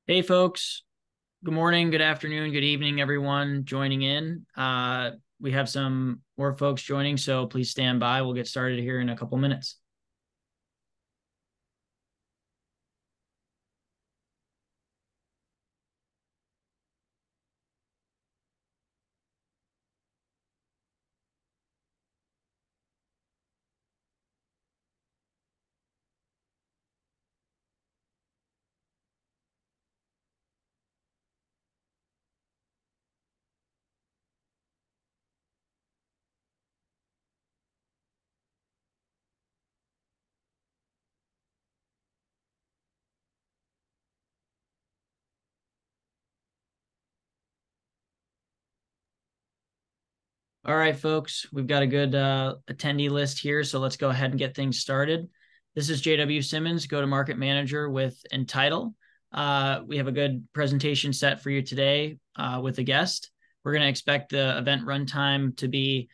Hey, folks. Good morning, good afternoon, good evening, everyone joining in. We have some more folks joining, so please stand by. We'll get started here in a couple minutes. All right, folks, we've got a good attendee list here, so let's go ahead and get things started. This is JW Simmons, go-to-market manager with Entitle. We have a good presentation set for you today with a guest. We're going to expect the event runtime to be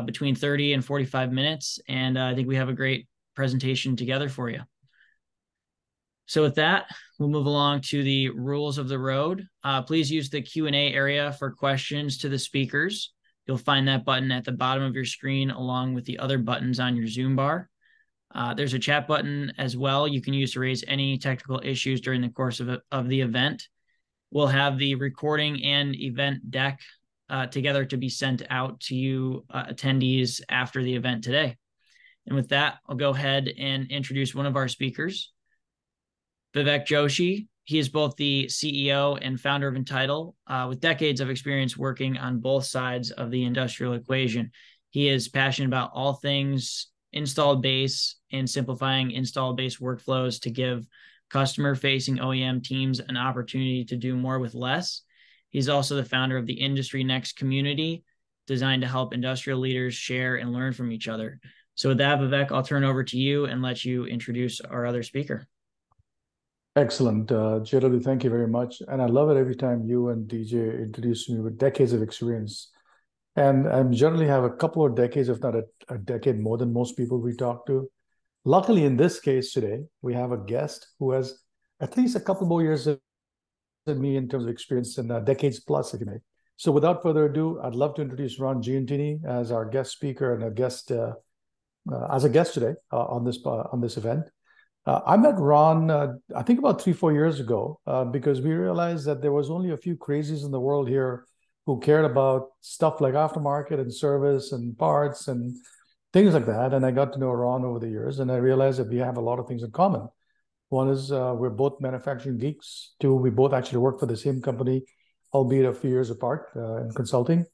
between 30 and 45 minutes, and I think we have a great presentation together for you. So with that, we'll move along to the rules of the road. Please use the Q&A area for questions to the speakers. You'll find that button at the bottom of your screen along with the other buttons on your Zoom bar. There's a chat button as well you can use to raise any technical issues during the course of the event. We'll have the recording and event deck together to be sent out to you attendees after the event today. And with that, I'll go ahead and introduce one of our speakers. Vivek Joshi. He is both the CEO and founder of Entitle, with decades of experience working on both sides of the industrial equation. He is passionate about all things installed base and simplifying installed base workflows to give customer-facing OEM teams an opportunity to do more with less. He's also the founder of the Industry Next community, designed to help industrial leaders share and learn from each other. So with that, Vivek, I'll turn over to you and let you introduce our other speaker. Excellent. JW, thank you very much. And I love it every time you and DJ introduce me with decades of experience. And I generally have a couple of decades, if not a decade more than most people we talk to. Luckily, in this case today, we have a guest who has at least a couple more years than me in terms of experience and decades plus, if you may. So without further ado, I'd love to introduce Ron Giuntini as our guest speaker and as a guest today on this event. I met Ron, I think about 3-4 years ago, because we realized that there was only a few crazies in the world here who cared about stuff like aftermarket and service and parts and things like that. And I got to know Ron over the years, and I realized that we have a lot of things in common. One is we're both manufacturing geeks. Two, we both actually work for the same company, albeit a few years apart in consulting.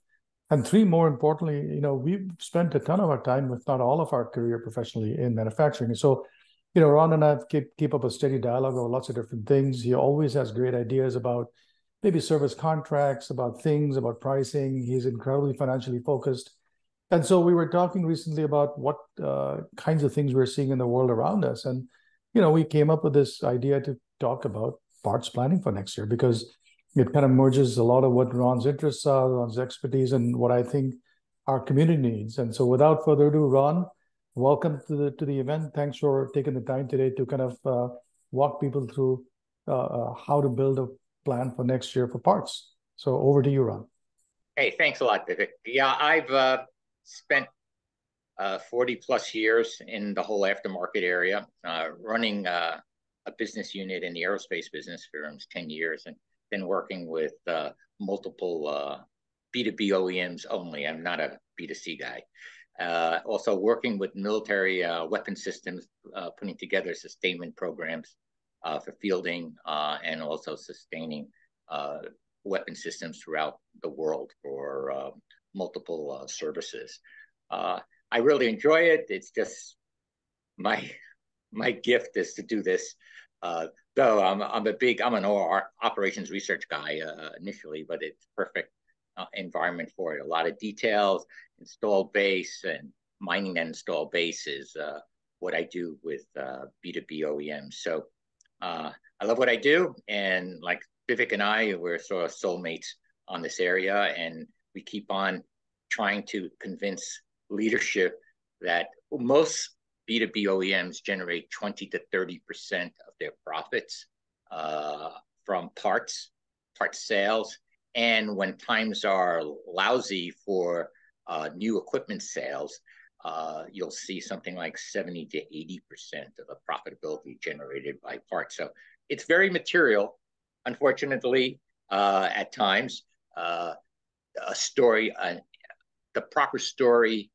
And three, more importantly, we've spent a ton of our time, if not all of our career professionally, in manufacturing. And so Ron and I keep up a steady dialogue over lots of different things. He always has great ideas about maybe service contracts, about things, about pricing. He's incredibly financially focused. And so we were talking recently about what kinds of things we're seeing in the world around us. And, we came up with this idea to talk about parts planning for next year, because it kind of merges a lot of what Ron's interests are, Ron's expertise, and what I think our community needs. And so without further ado, Ron, welcome to the event. Thanks for taking the time today to kind of walk people through how to build a plan for next year for parts. So over to you, Ron. Hey, thanks a lot, Vivek. Yeah, I've spent 40 plus years in the whole aftermarket area, running a business unit in the aerospace business for almost 10 years, and been working with multiple B2B OEMs only. I'm not a B2C guy. Also working with military weapon systems, putting together sustainment programs for fielding and also sustaining weapon systems throughout the world for multiple services. I really enjoy it. It's just my gift is to do this. Though I'm an operations research guy initially, but it's perfect environment for it. A lot of details, installed base, and mining that installed base is what I do with B2B OEMs. So I love what I do, and like Vivek and I, we're sort of soulmates on this area, and we keep on trying to convince leadership that most B2B OEMs generate 20 to 30% of their profits from parts sales, and when times are lousy for new equipment sales, you'll see something like 70 to 80% of the profitability generated by parts. So it's very material, unfortunately, at times. The proper story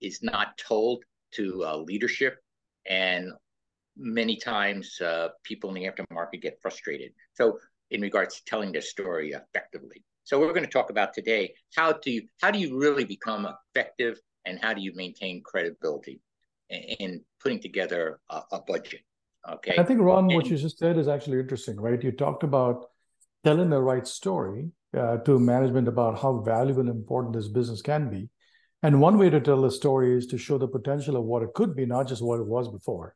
is not told to leadership, and many times people in the aftermarket get frustrated. So in regards to telling their story effectively. So we're going to talk about today, how do you really become effective, and how do you maintain credibility in putting together a budget? Okay. I think, Ron, what you just said is actually interesting, right? You talked about telling the right story to management about how valuable and important this business can be. And one way to tell the story is to show the potential of what it could be, not just what it was before.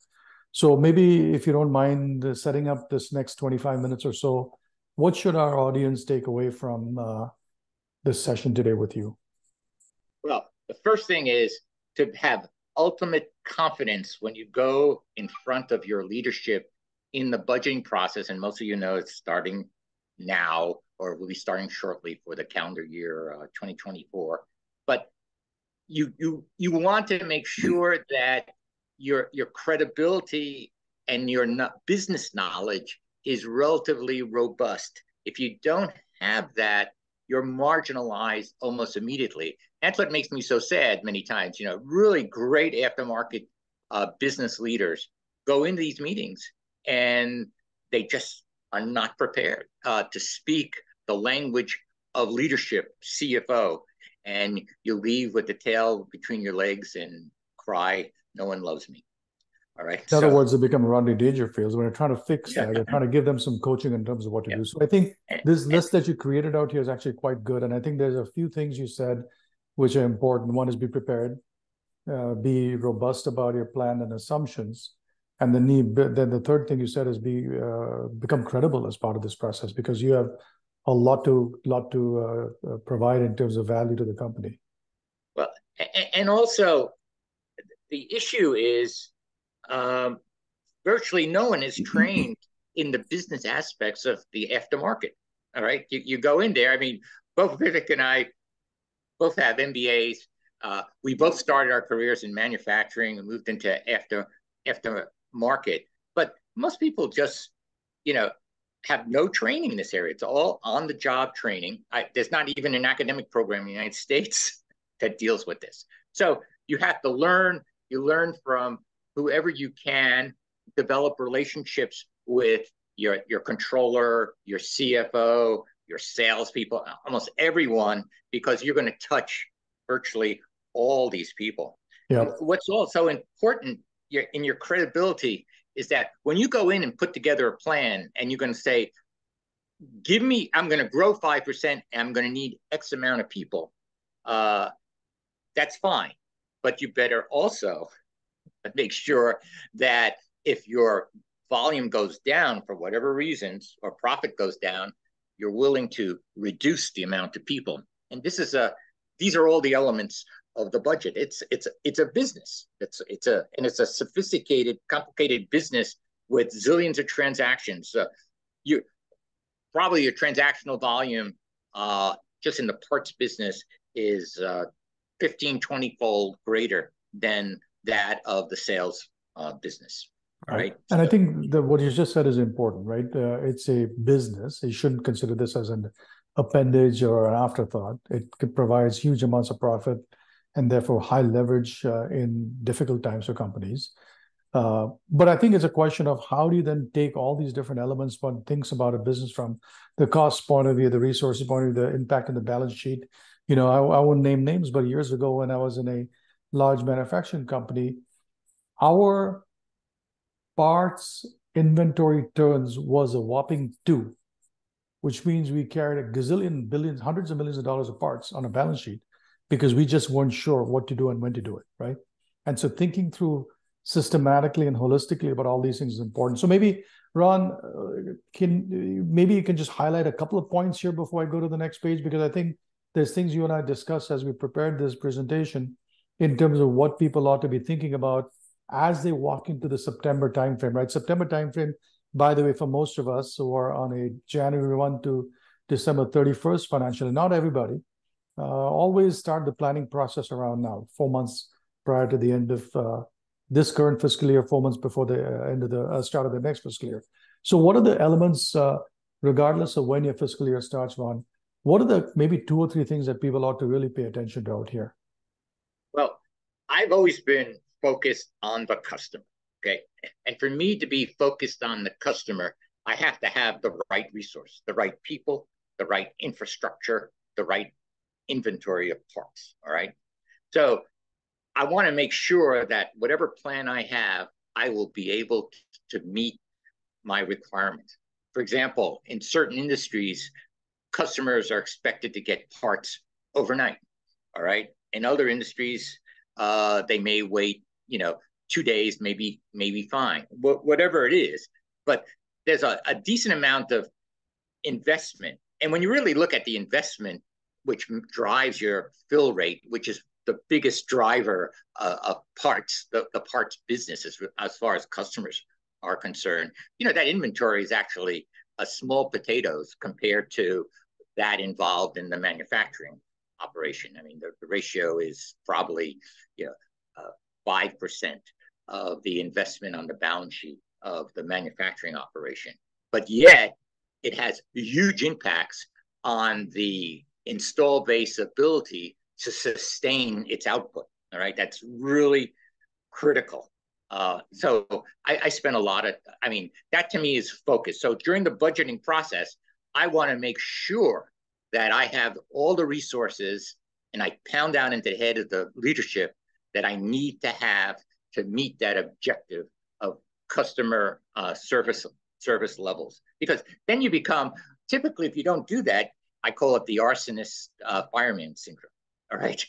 So maybe if you don't mind setting up this next 25 minutes or so, what should our audience take away from this session today with you? Well, the first thing is to have ultimate confidence when you go in front of your leadership in the budgeting process. And most of you know it's starting now, or will be starting shortly for the calendar year 2024. But you want to make sure that your credibility and your business knowledge is relatively robust. If you don't have that, you're marginalized almost immediately. That's what makes me so sad many times. Really great aftermarket business leaders go into these meetings and they just are not prepared to speak the language of leadership, CFO, and you leave with the tail between your legs and cry, no one loves me. All right. In other words, they become Rodney Dangerfields. When you're trying to fix that, you're trying to give them some coaching in terms of what to do. So I think this list that you created out here is actually quite good. And I think there's a few things you said which are important. One is be prepared, be robust about your plan and assumptions. And then the third thing you said is become credible as part of this process, because you have a lot to provide in terms of value to the company. Well, and also the issue is virtually no one is trained in the business aspects of the aftermarket. All right, you go in there. I mean, both Vivek and I both have MBAs. We both started our careers in manufacturing and moved into aftermarket. But most people just, have no training in this area. It's all on-the-job training. There's not even an academic program in the United States that deals with this. So you have to learn. You learn from whoever you can, develop relationships with your controller, your CFO, your salespeople, almost everyone, because you're going to touch virtually all these people. Yeah. What's also important in your credibility is that when you go in and put together a plan and you're going to say, I'm going to grow 5% and I'm going to need X amount of people, that's fine. But you better also make sure that if your volume goes down for whatever reasons, or profit goes down, you're willing to reduce the amount of people. And these are all the elements of the budget. It's a business. It's a sophisticated, complicated business with zillions of transactions. Probably your transactional volume just in the parts business is 15, 20-fold greater than that of the sales business. Right. And I think what you just said is important, right? It's a business. You shouldn't consider this as an appendage or an afterthought. It provides huge amounts of profit and therefore high leverage in difficult times for companies. But I think it's a question of how do you then take all these different elements, one thinks about a business from the cost point of view, the resources point of view, the impact on the balance sheet. I won't name names, but years ago when I was in a large manufacturing company, our parts inventory turns was a whopping 2, which means we carried a gazillion, billions, hundreds of millions of dollars of parts on a balance sheet because we just weren't sure what to do and when to do it, right? And so thinking through systematically and holistically about all these things is important. So maybe, Ron, maybe you can just highlight a couple of points here before I go to the next page, because I think there's things you and I discussed as we prepared this presentation in terms of what people ought to be thinking about as they walk into the September timeframe, right? September timeframe by the way, for most of us who are on a January 1 to December 31st financially, not everybody, always start the planning process around now, 4 months prior to the end of this current fiscal year, 4 months before the end of the start of the next fiscal year. So what are the elements, regardless of when your fiscal year starts, Ron, what are the maybe 2 or 3 things that people ought to really pay attention to out here? Well, I've always been focused on the customer, okay? And for me to be focused on the customer, I have to have the right resource, the right people, the right infrastructure, the right inventory of parts, all right? So I want to make sure that whatever plan I have, I will be able to meet my requirements. For example, in certain industries, customers are expected to get parts overnight, all right? In other industries, they may wait, 2 days, maybe fine, whatever it is. But there's a decent amount of investment. And when you really look at the investment, which drives your fill rate, which is the biggest driver of parts, the parts business as far as customers are concerned, that inventory is actually a small potatoes compared to that involved in the manufacturing operation. I mean, the ratio is probably 5% of the investment on the balance sheet of the manufacturing operation. But yet, it has huge impacts on the install base ability to sustain its output. All right, that's really critical. So I spent a lot of, that to me is focus. So during the budgeting process, I want to make sure that I have all the resources and I pound down into the head of the leadership that I need to have to meet that objective of customer service levels. Because then you become, typically, if you don't do that, I call it the arsonist fireman syndrome. All right,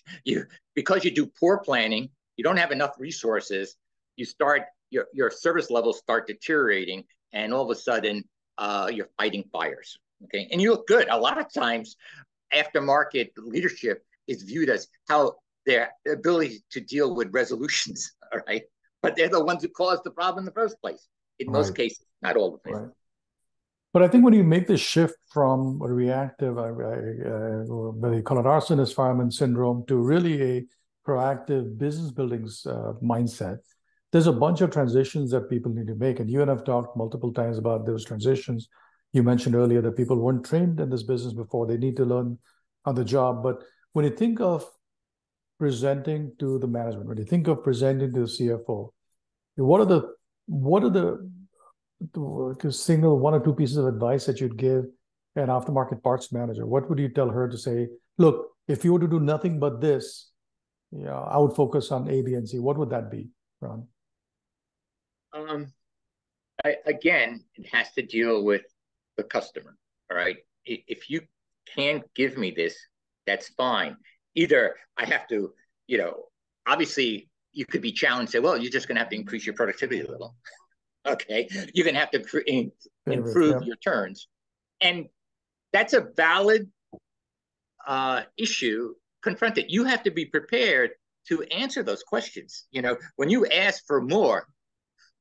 because you do poor planning, you don't have enough resources, you start your service levels start deteriorating, and all of a sudden you're fighting fires. Okay, and you look good. A lot of times, aftermarket leadership is viewed as how their ability to deal with resolutions. All right, but they're the ones who caused the problem in the first place. In most cases, not all the cases. Right. But I think when you make the shift from a reactive, whether you call it arsonist fireman syndrome, to really a proactive business buildings mindset, there's a bunch of transitions that people need to make. And you and I've talked multiple times about those transitions. You mentioned earlier that people weren't trained in this business before. They need to learn on the job. But when you think of presenting to the management, when you think of presenting to the CFO, what are the single 1 or 2 pieces of advice that you'd give an aftermarket parts manager? What would you tell her to say, look, if you were to do nothing but this, I would focus on A, B, and C. What would that be, Ron? Again, it has to deal with the customer, all right? If you can't give me this, that's fine. Either I have to, obviously you could be challenged, say, well, you're just going to have to increase your productivity a little. Okay, you're going to have to improve your turns. And that's a valid issue confronted. You have to be prepared to answer those questions. When you ask for more,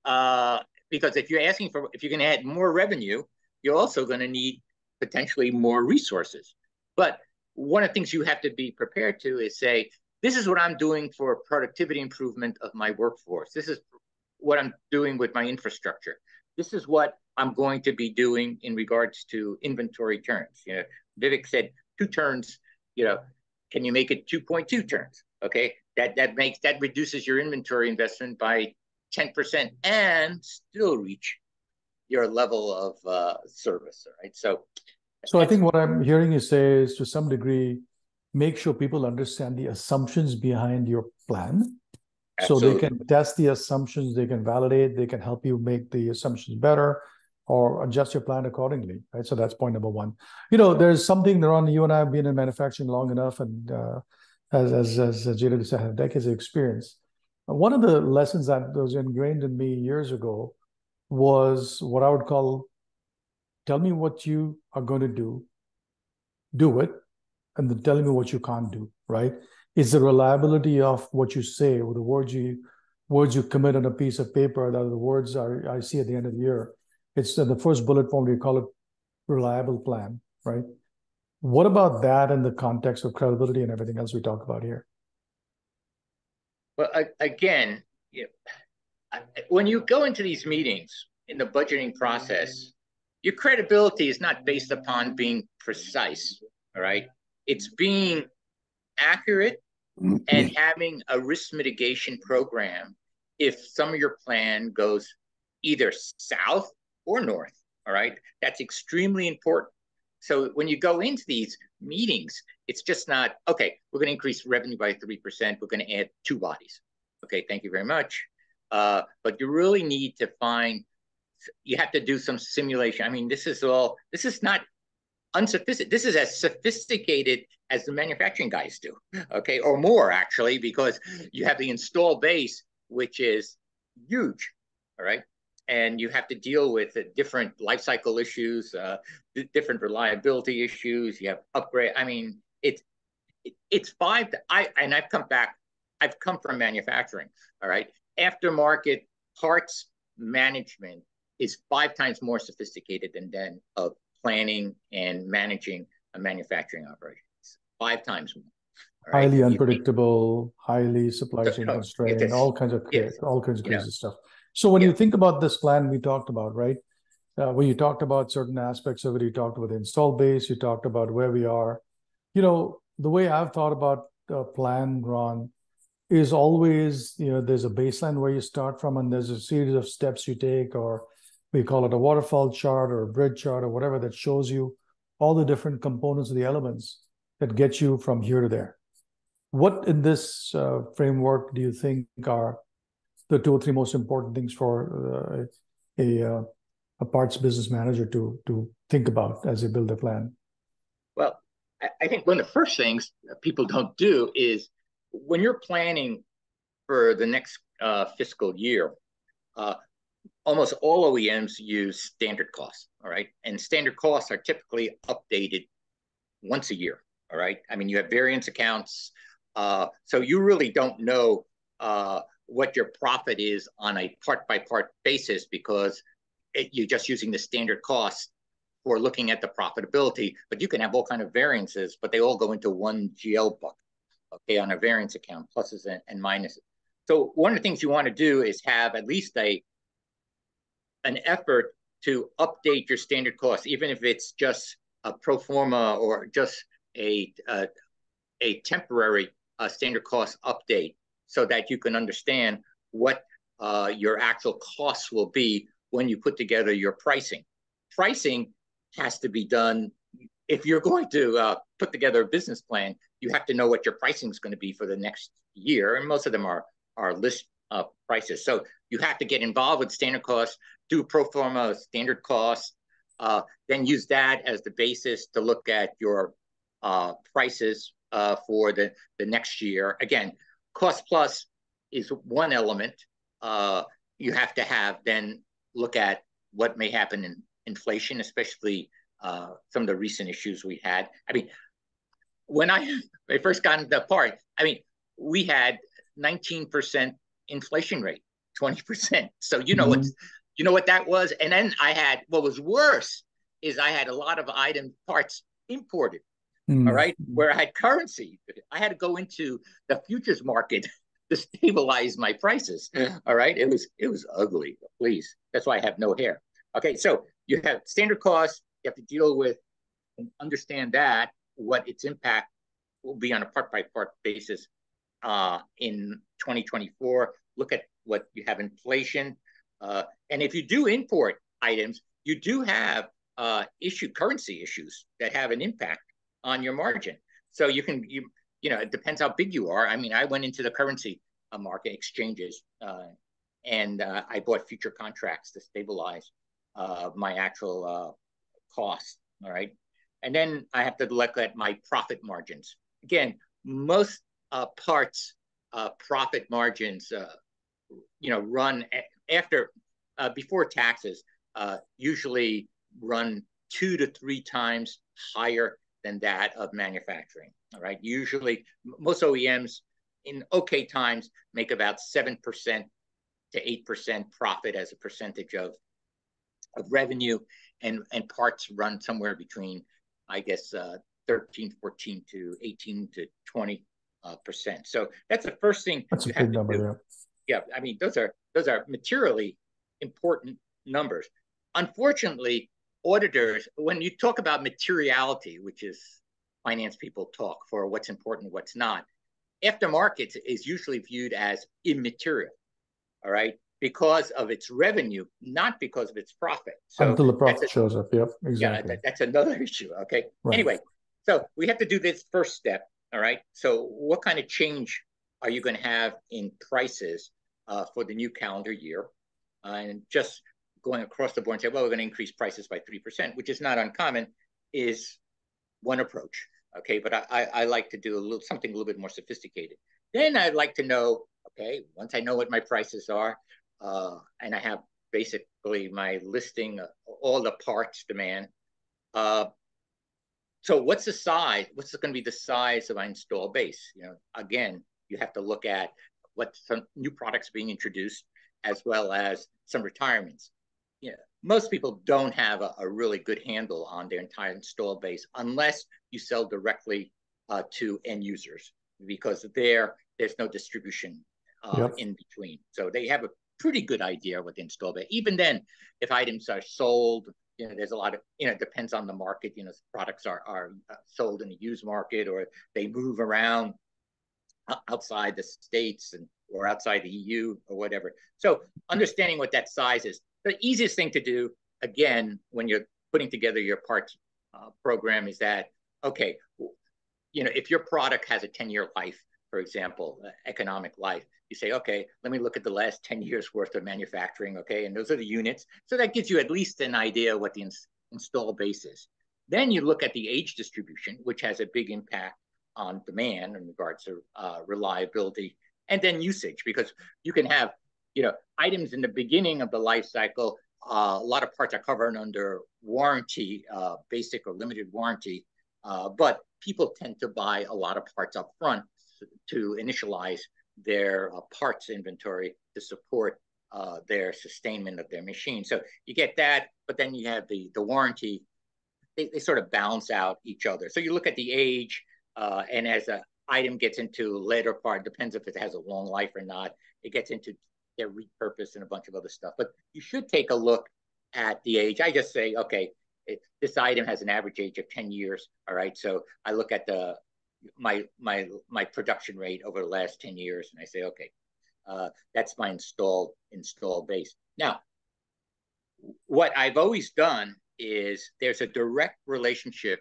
because if you're going to add more revenue, you're also going to need potentially more resources. But one of the things you have to be prepared to is say, this is what I'm doing for productivity improvement of my workforce. This is what I'm doing with my infrastructure. This is what I'm going to be doing in regards to inventory turns. Vivek said 2 turns, can you make it 2.2 turns? Okay, that reduces your inventory investment by 10% and still reach your level of service, right? So I think what I'm hearing you say is, to some degree, make sure people understand the assumptions behind your plan. Absolutely. So they can test the assumptions, they can validate, they can help you make the assumptions better or adjust your plan accordingly, right? So that's point number 1. There's something, Ron, you and I have been in manufacturing long enough, and as JW said, have decades of experience. One of the lessons that was ingrained in me years ago was what I would call, tell me what you are going to do it, and then tell me what you can't do, right? It's the reliability of what you say, or the words you commit on a piece of paper, that are the words I see at the end of the year. It's the first bullet point, we call it reliable plan, right? What about that in the context of credibility and everything else we talk about here? Well, again, when you go into these meetings in the budgeting process, your credibility is not based upon being precise, all right? It's being accurate and having a risk mitigation program if some of your plan goes either south or north, all right? That's extremely important. So when you go into these meetings, it's just not, okay, we're going to increase revenue by 3%. We're going to add 2 bodies. Okay, thank you very much. But you really need to you have to do some simulation. I mean, this is not unsophisticated. This is as sophisticated as the manufacturing guys do, okay, or more actually, because you have the install base, which is huge, all right? And you have to deal with different life cycle issues, different reliability issues. You have upgrade. I mean, it's I've come from manufacturing, all right? Aftermarket parts management is 5 times more sophisticated than of planning and managing a manufacturing operation. 5 times more. Right? Highly unpredictable, highly supply chain constrained, all kinds of crazy stuff. So when you think about this plan we talked about, right? When you talked about certain aspects of it, you talked about the install base, you talked about where we are. You know, the way I've thought about the plan, Ron, is always, there's a baseline where you start from, and there's a series of steps you take, or we call it a waterfall chart or a grid chart or whatever, that shows you all the different components of the elements that get you from here to there. What in this framework do you think are the 2 or 3 most important things for a parts business manager to think about as they build a plan? Well, I think one of the first things that people don't do is when you're planning for the next fiscal year, almost all OEMs use standard costs, all right? And standard costs are typically updated once a year, all right? I mean, you have variance accounts, so you really don't know what your profit is on a part-by-part basis, because you're just using the standard cost for looking at the profitability, but you can have all kinds of variances, but they all go into one GL bucket, okay, on a variance account, pluses and minuses. So one of the things you want to do is have at least an effort to update your standard costs, even if it's just a pro forma or just a temporary standard cost update, so that you can understand what your actual costs will be when you put together your pricing. Pricing has to be done. If you're going to put together a business plan, you have to know what your pricing is going to be for the next year, and most of them are list prices. So you have to get involved with standard costs, do pro forma standard costs, then use that as the basis to look at your prices for the next year. Again, cost plus is one element. You have to then look at what may happen in inflation, especially some of the recent issues we had. I mean, when I first got into the part, I mean, we had 19% inflation rate, 20%. So you know what that was. And then I had, what was worse is I had a lot of parts imported. All right, where I had currency. I had to go into the futures market to stabilize my prices. All right, it was ugly. Please, that's why I have no hair. Okay, so you have standard costs. You have to deal with and understand that what its impact will be on a part-by-part basis in 2024. Look at what you have inflation, and if you do import items, you do have currency issues that have an impact on your margin. So it depends how big you are. I mean, I went into the currency market exchanges, and I bought future contracts to stabilize my actual costs. All right, and then I have to look at my profit margins. Again, most parts profit margins, run before taxes, usually run 2 to 3 times higher than that of manufacturing. All right. Usually, most OEMs in okay times make about 7% to 8% profit as a percentage of of revenue, and parts run somewhere between, I guess, 13, 14 to 18 to 20%. So that's the first thing that's you a have big to number, do. yeah. Yeah, I mean, those are materially important numbers. Unfortunately, auditors, when you talk about materiality, which is finance people talk for what's important, what's not, aftermarket is usually viewed as immaterial, all right, because of its revenue, not because of its profit. So until the profit shows up, yep, exactly. Yeah, that's another issue, okay? Right. Anyway, so we have to do this first step, all right? So what kind of change are you going to have in prices for the new calendar year? And just going across the board and say, well, we're going to increase prices by 3%, which is not uncommon, is one approach, okay? But I like to do something a little bit more sophisticated. Then I'd like to know, okay, once I know what my prices are, and I have basically my listing of all the parts demand, so what's the size? What's going to be the size of my install base? You know, again, you have to look at what some new products being introduced, as well as some retirements. You know, most people don't have a really good handle on their entire install base unless you sell directly to end users, because there's no distribution in between. So they have a pretty good idea what the install base. Even then, if items are sold, you know, there's a lot of, you know, it depends on the market. You know, products are sold in the used market, or they move around outside the States or outside the EU or whatever. So understanding what that size is, the easiest thing to do, again, when you're putting together your parts program, is that, okay, you know, if your product has a 10-year life, for example, economic life, you say, okay, let me look at the last 10 years worth of manufacturing, okay, and those are the units. So that gives you at least an idea what the install base is. Then you look at the age distribution, which has a big impact on demand in regards to reliability, and then usage, because you can have, you know, items in the beginning of the life cycle. A lot of parts are covered under warranty, basic or limited warranty, but people tend to buy a lot of parts up front to initialize their parts inventory to support their sustainment of their machine. So you get that, but then you have the warranty. They sort of balance out each other. So you look at the age, and as an item gets into later part, depends if it has a long life or not, it gets into their repurpose and a bunch of other stuff. But you should take a look at the age. I just say, okay, this item has an average age of 10 years. All right. So I look at my production rate over the last 10 years, and I say, okay, that's my install base. Now, what I've always done is there's a direct relationship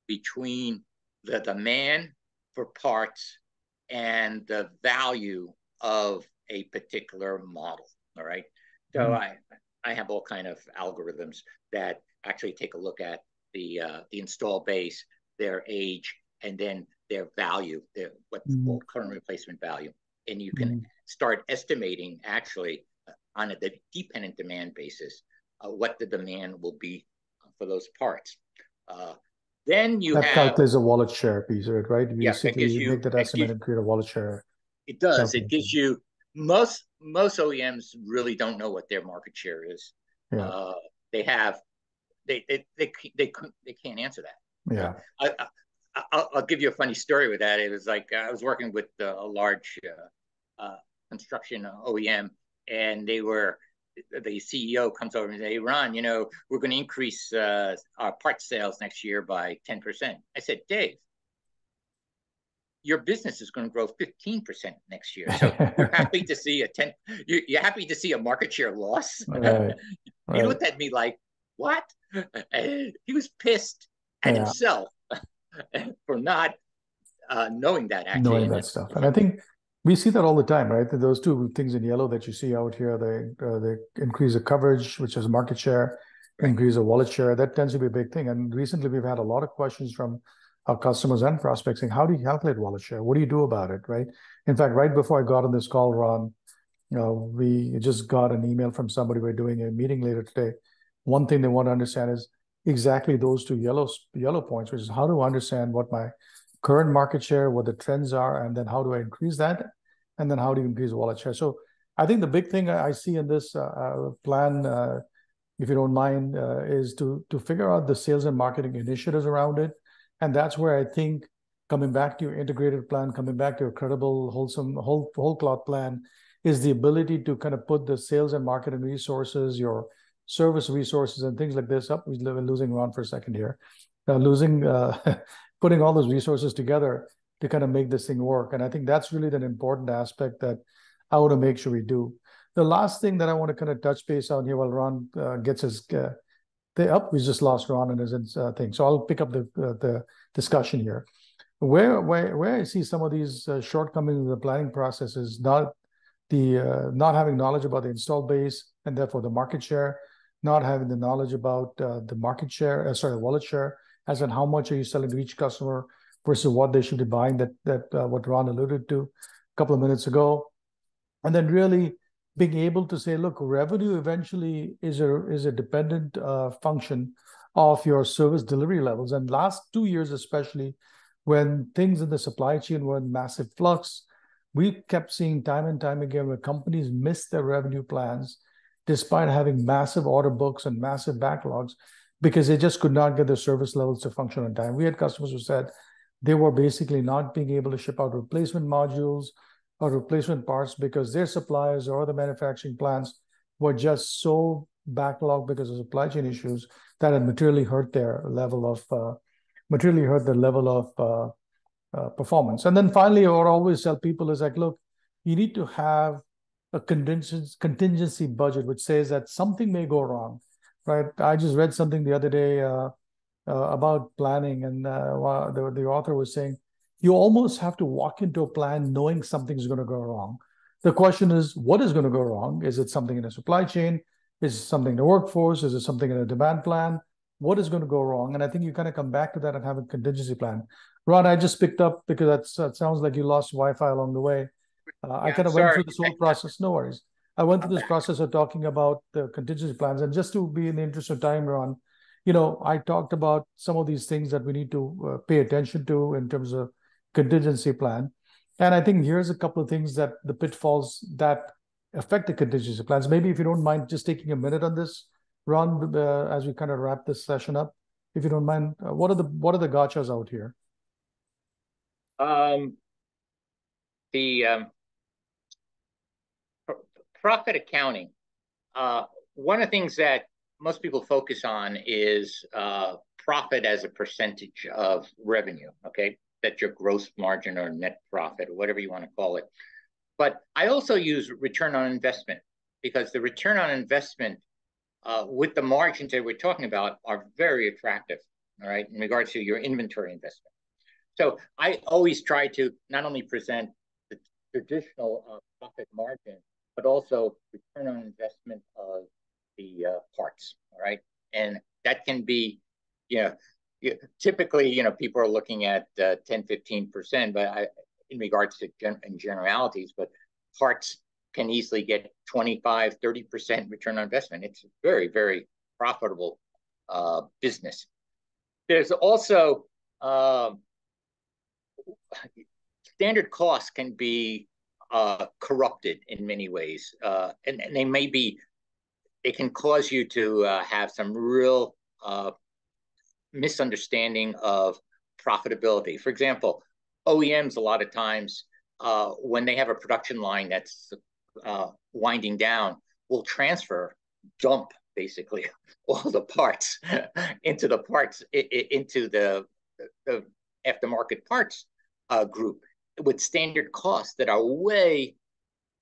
between the demand for parts and the value of a particular model. All right. So I have all kind of algorithms that actually take a look at the install base, their age, and then their value, what's called current replacement value. And you can start estimating actually on a dependent demand basis what the demand will be for those parts. Then you that calculates a wallet share piece, right? You basically make that estimate and create a wallet share. It does. It gives you, most OEMs really don't know what their market share is. Yeah. They can't answer that. Yeah. I'll give you a funny story with that. It was like I was working with a large construction OEM, and the CEO comes over and says, "Hey, Ron, you know, we're going to increase our parts sales next year by 10%. I said, "Dave, your business is going to grow 15% next year. So you're happy to see you're happy to see a market share loss?" Right. He looked at me like, "What?" He was pissed at himself for not knowing that, actually. Knowing that stuff. And I think we see that all the time, right? Those two things in yellow that you see out here, they increase the coverage, which is market share, increase the wallet share. That tends to be a big thing. And recently we've had a lot of questions from our customers and prospects saying, how do you calculate wallet share? What do you do about it, right? In fact, right before I got on this call, Ron, you know, we just got an email from somebody. We're doing a meeting later today. One thing they want to understand is exactly those two yellow points, which is how to understand what my current market share, what the trends are, and then how do I increase that? And then how do you increase wallet share? So I think the big thing I see in this plan, if you don't mind, is to figure out the sales and marketing initiatives around it. And that's where I think coming back to your integrated plan, coming back to your credible, wholesome, whole cloth plan, is the ability to kind of put the sales and marketing resources, your service resources, and things like this up. We're losing Ron for a second here. Putting all those resources together to kind of make this thing work. And I think that's really an important aspect that I want to make sure we do. The last thing that I want to kind of touch base on here while Ron gets his we just lost Ron and his thing. So I'll pick up the discussion here. Where I see some of these shortcomings in the planning process is not having knowledge about the install base and therefore the market share, not having the knowledge about the market share, wallet share, as in how much are you selling to each customer versus what they should be buying, what Ron alluded to a couple of minutes ago. And then really being able to say, look, revenue eventually is a dependent function of your service delivery levels. And last 2 years, especially when things in the supply chain were in massive flux, we kept seeing time and time again where companies missed their revenue plans despite having massive order books and massive backlogs because they just could not get their service levels to function on time. We had customers who said they were basically not being able to ship out replacement modules or replacement parts because their suppliers or the manufacturing plants were just so backlogged because of supply chain issues that had materially hurt their level of performance. And then finally, what I always tell people is like, look, you need to have a contingency budget, which says that something may go wrong, right? I just read something the other day about planning, and the author was saying, you almost have to walk into a plan knowing something's going to go wrong. The question is, what is going to go wrong? Is it something in a supply chain? Is it something in the workforce? Is it something in a demand plan? What is going to go wrong? And I think you kind of come back to that and have a contingency plan. Ron, I just picked up because that sounds like you lost Wi-Fi along the way. I kind of went through this whole process. No worries. I went through this process of talking about the contingency plans. And just to be in the interest of time, Ron, I talked about some of these things that we need to pay attention to in terms of contingency plan. And I think here's a couple of things that the pitfalls that affect the contingency plans. Maybe if you don't mind just taking a minute on this, Ron, as we kind of wrap this session up, if you don't mind, what are the gotchas out here? The profit accounting. One of the things that most people focus on is profit as a percentage of revenue. Okay, that's your gross margin or net profit, or whatever you want to call it. But I also use return on investment because the return on investment with the margins that we're talking about are very attractive, all right, in regards to your inventory investment. So I always try to not only present the traditional profit margin, but also return on investment of the parts, all right? And that can be, typically, people are looking at 10, 15%, but in regards to generalities, but parts can easily get 25, 30% return on investment. It's a very, very profitable business. There's also standard costs can be corrupted in many ways, and they can cause you to have some real misunderstanding of profitability. For example, OEMs a lot of times when they have a production line that's winding down, will dump basically all the parts into the aftermarket parts group with standard costs that are way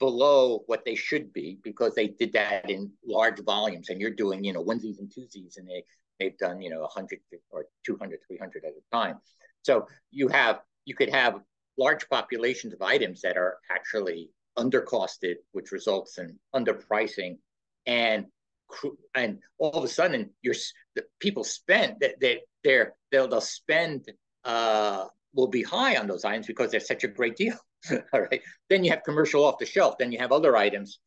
below what they should be because they did that in large volumes, and you're doing onesies and twosies, and they've done 100 or 200, 300 at a time. So you could have large populations of items that are actually undercosted, which results in underpricing, and all of a sudden people spend they'll spend will be high on those items because they're such a great deal. All right. Then you have commercial off the shelf. Then you have other items.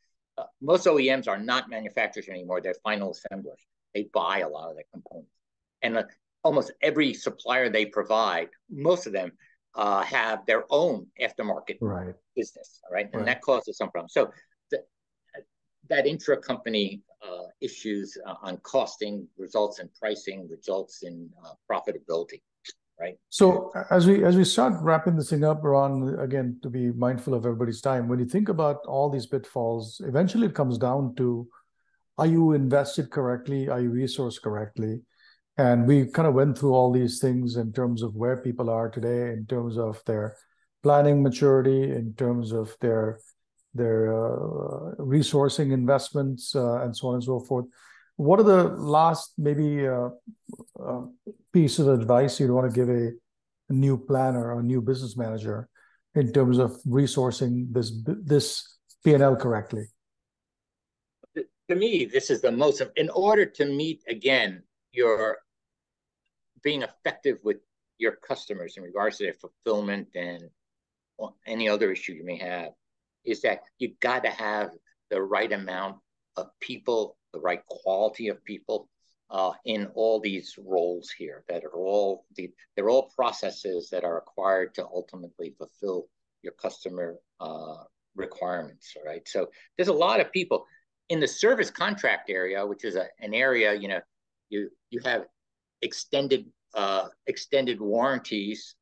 Most OEMs are not manufacturers anymore. They're final assemblers. They buy a lot of their components. And almost every supplier they provide, most of them have their own aftermarket business. All right. And that causes some problems. So that intra-company issues on costing, results in pricing, results in profitability, right? So as we start wrapping this thing up, Ron, again, to be mindful of everybody's time, when you think about all these pitfalls, eventually it comes down to, are you invested correctly? Are you resourced correctly? And we kind of went through all these things in terms of where people are today, in terms of their planning maturity, in terms of their resourcing investments, and so on and so forth. What are the last maybe piece of advice you'd want to give a new planner or a new business manager in terms of resourcing this P&L correctly? To me, this is the most, in order to meet, again, your being effective with your customers in regards to their fulfillment and any other issue you may have, is that you've got to have the right amount of people, the right quality of people in all these roles here that are they're all processes that are required to ultimately fulfill your customer requirements, right? So there's a lot of people in the service contract area, which is an area, you have extended warranties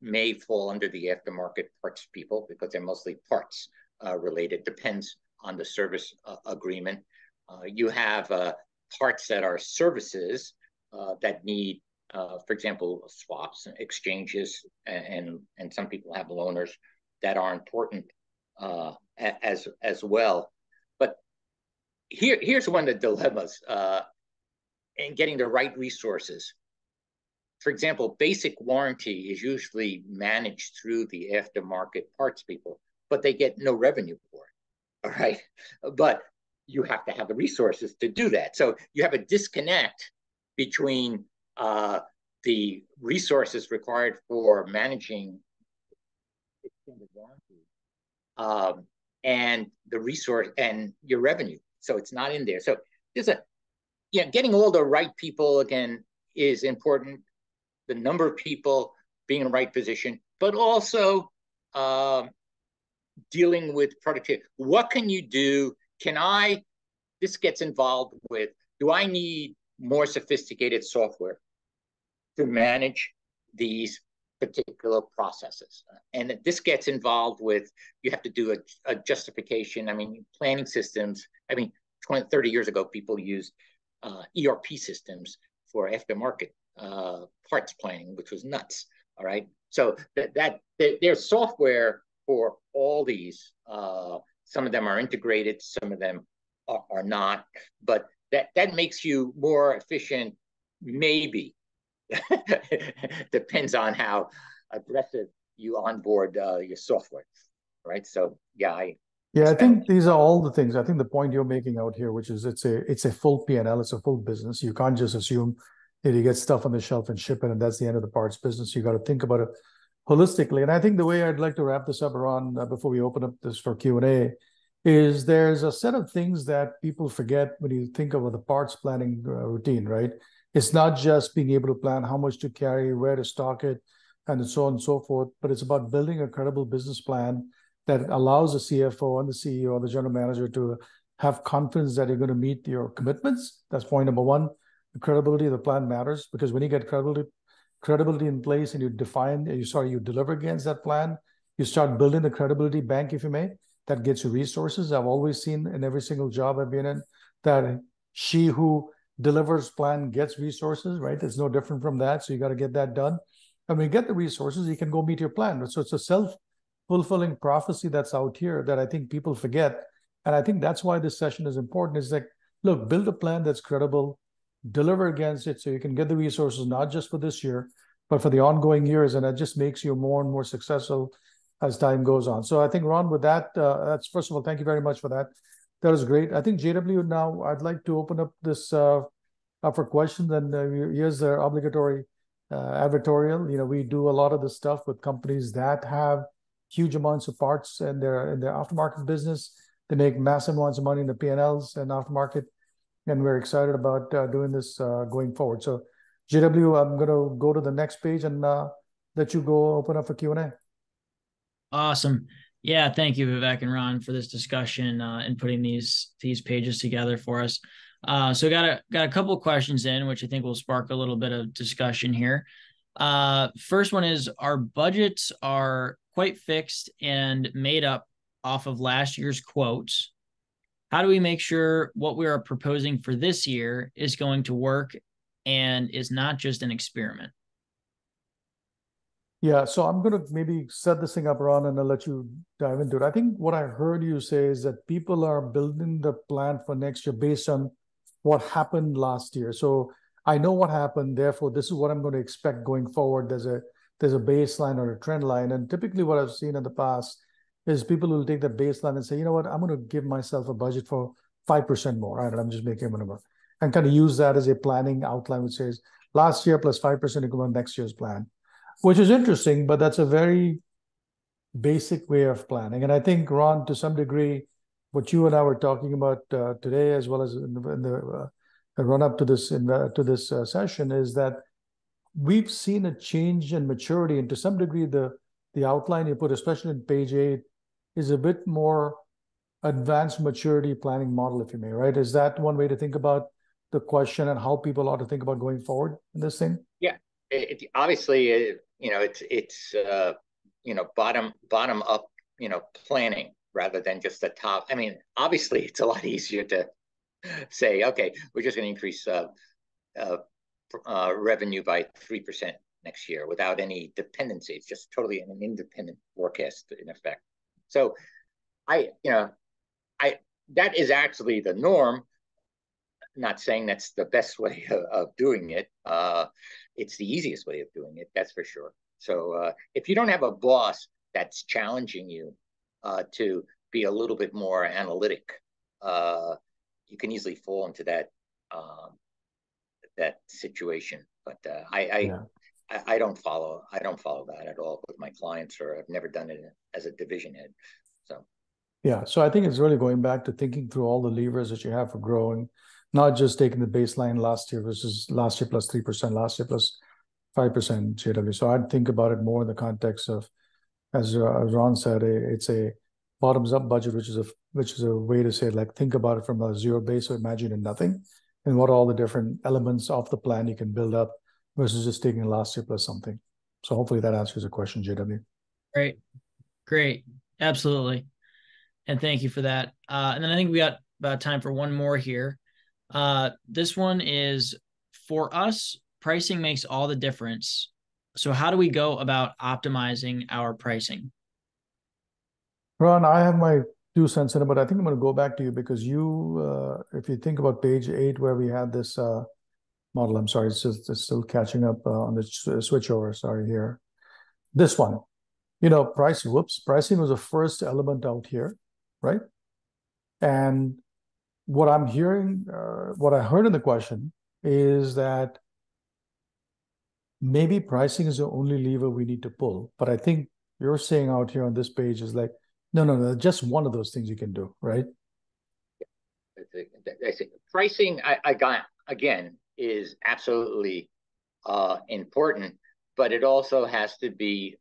may fall under the aftermarket parts people because they're mostly parts related, depends on the service agreement. You have parts that are services that need, for example, swaps and exchanges, and some people have loaners that are important as well. But here's one of the dilemmas in getting the right resources. For example, basic warranty is usually managed through the aftermarket parts people, but they get no revenue for it, all right? But you have to have the resources to do that. So you have a disconnect between the resources required for managing extended warranty and the resource and your revenue. So it's not in there. So there's getting all the right people, again, is important. The number of people being in the right position, but also dealing with productivity. What can you do? This gets involved with, do I need more sophisticated software to manage these particular processes? And this gets involved with, you have to do a justification. I mean, planning systems. I mean, 20, 30 years ago, people used ERP systems for aftermarket parts planning, which was nuts. All right. So there's software for all these. Some of them are integrated, some of them are not, but that makes you more efficient, maybe. Depends on how aggressive you onboard your software, right? So I think these are all the things. I think the point you're making out here, which is it's a full P&L, it's a full business. You can't just assume that you get stuff on the shelf and ship it, and that's the end of the parts business. You got to think about it holistically. And I think the way I'd like to wrap this up, Ron, before we open up this for Q&A, is there's a set of things that people forget when you think of the parts planning routine, right? It's not just being able to plan how much to carry, where to stock it, and so on and so forth, but it's about building a credible business plan that allows the CFO and the CEO or the general manager to have confidence that you're going to meet your commitments. That's point number one. The credibility of the plan matters, because when you get credibility in place and you deliver against that plan, you start building the credibility bank, if you may, that gets you resources. I've always seen in every single job I've been in that she who delivers plan gets resources, right? It's no different from that. So you got to get that done. And when you get the resources, you can go meet your plan. So it's a self-fulfilling prophecy that's out here that I think people forget. And I think that's why this session is important, is like, look, build a plan that's credible, deliver against it so you can get the resources, not just for this year, but for the ongoing years. And that just makes you more and more successful as time goes on. So I think, Ron, with that, that's, first of all, thank you very much for that. That was great. I think JW, now I'd like to open up this up for questions. And here's the obligatory advertorial. We do a lot of this stuff with companies that have huge amounts of parts in their aftermarket business. They make massive amounts of money in the P&Ls and aftermarket. And we're excited about doing this going forward. So JW, I'm going to go to the next page and let you go open up for Q&A. Awesome. Yeah, thank you, Vivek and Ron, for this discussion and putting these pages together for us. So got a couple of questions in, which I think will spark a little bit of discussion here. First one is, our budgets are quite fixed and made up off of last year's quotes. How do we make sure what we are proposing for this year is going to work and is not just an experiment? Yeah, so I'm going to maybe set this thing up, Ron, and I'll let you dive into it. I think what I heard you say is that people are building the plan for next year based on what happened last year. So I know what happened, therefore, this is what I'm going to expect going forward. There's a baseline or a trend line. And typically what I've seen in the past is people will take the baseline and say, you know what, I'm going to give myself a budget for 5% more. I don't know, I'm just making a number. And kind of use that as a planning outline, which says last year plus 5% equal to next year's plan, which is interesting, but that's a very basic way of planning. And I think, Ron, to some degree, what you and I were talking about today, as well as in the run up to this session, is that we've seen a change in maturity, and to some degree, the outline you put, especially in page 8, is a bit more advanced maturity planning model, if you may. Right? Is that one way to think about the question and how people ought to think about going forward in this thing? Yeah, obviously, it's bottom up, planning rather than just the top. I mean, obviously, it's a lot easier to say, okay, we're just going to increase revenue by 3% next year without any dependency. It's just totally an independent forecast in effect. So that is actually the norm. Not saying that's the best way of doing it. It's the easiest way of doing it, that's for sure. So if you don't have a boss that's challenging you to be a little bit more analytic, you can easily fall into that situation. But I don't follow that at all with my clients, or I've never done it as a division head. So yeah, so I think it's really going back to thinking through all the levers that you have for growing, not just taking the baseline last year versus last year plus 3%, last year plus 5% JW. So I'd think about it more in the context of, as Ron said, it's a bottoms up budget, which is a way to say it, like think about it from a zero base, so imagine in nothing, and what are all the different elements of the plan you can build up versus just taking last year plus something. So hopefully that answers the question, JW. Great. Absolutely. And thank you for that. And then I think we got about time for one more here. This one is, for us, pricing makes all the difference. So how do we go about optimizing our pricing? Ron, I have my 2 cents in it, but I think I'm going to go back to you because if you think about page 8 where we had this model, I'm sorry, it's still catching up on the switch over. Sorry here. This one, pricing was the first element out here, right? And what I'm hearing, what I heard in the question is that maybe pricing is the only lever we need to pull. But I think you're saying out here on this page is like, no, just one of those things you can do, right? I think pricing, again, is absolutely important, but it also has to be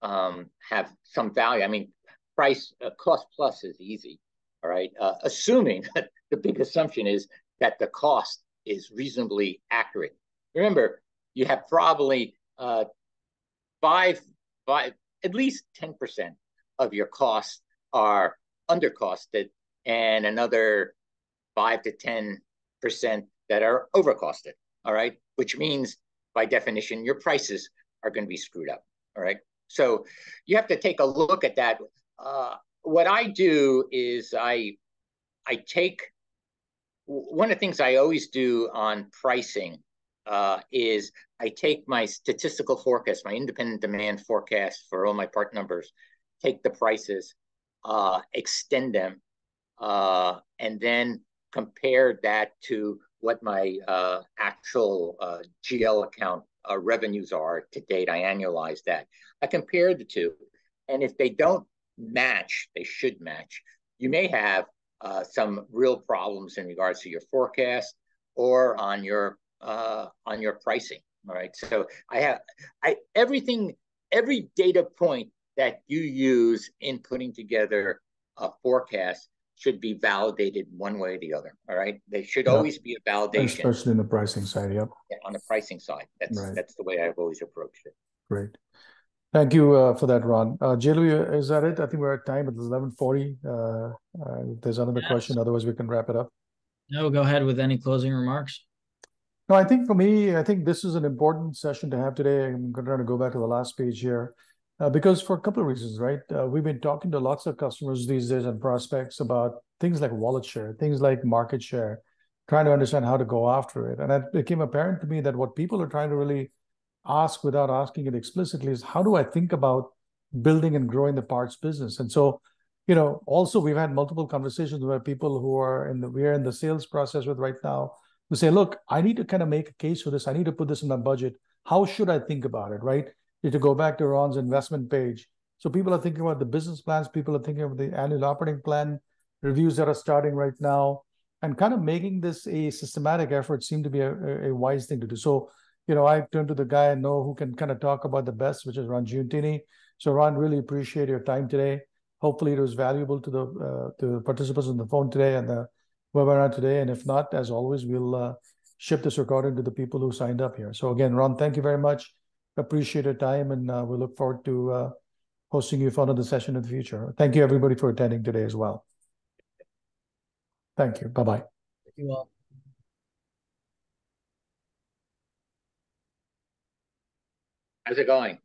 have some value. I mean, cost plus is easy, all right? Assuming the big assumption is that the cost is reasonably accurate. Remember, you have probably at least 10% of your costs are undercosted, and another 5 to 10% that are overcosted. All right, which means by definition your prices are going to be screwed up. All right, so you have to take a look at that. What I do is I take one of the things I always do on pricing is I take my statistical forecast, my independent demand forecast for all my part numbers, take the prices, extend them, and then compare that to what my actual GL account revenues are to date. I annualize that. I compare the two. And if they don't match, they should match. You may have some real problems in regards to your forecast or on your pricing. All right. So every data point that you use in putting together a forecast should be validated one way or the other. All right. There should always be a validation. Especially in the pricing side. Yep. On the pricing side. That's the way I've always approached it. Great. Thank you for that, Ron. JW, is that it? I think we're at time. It's 11:40. If there's another question, otherwise we can wrap it up. No, go ahead with any closing remarks. No, I think for me, I think this is an important session to have today. I'm trying to go back to the last page here because for a couple of reasons, right? We've been talking to lots of customers these days and prospects about things like wallet share, things like market share, trying to understand how to go after it. And it became apparent to me that what people are trying to really ask without asking it explicitly is, how do I think about building and growing the parts business? And so, you know, also we've had multiple conversations where people who are we're in the sales process with right now, who say, look, I need to kind of make a case for this. I need to put this in my budget. How should I think about it, right? You need to go back to Ron's investment page. So people are thinking about the business plans. People are thinking of the annual operating plan reviews that are starting right now, and kind of making this a systematic effort seemed to be a wise thing to do. So, you know, I turn to the guy I know who can kind of talk about the best, which is Ron Giuntini. So Ron, really appreciate your time today. Hopefully it was valuable to the participants on the phone today and the webinar today. And if not, as always, we'll ship this recording to the people who signed up here. So again, Ron, thank you very much. Appreciate your time, and we look forward to hosting you for another session in the future. Thank you, everybody, for attending today as well. Thank you. Bye-bye. Thank you all. How's it going?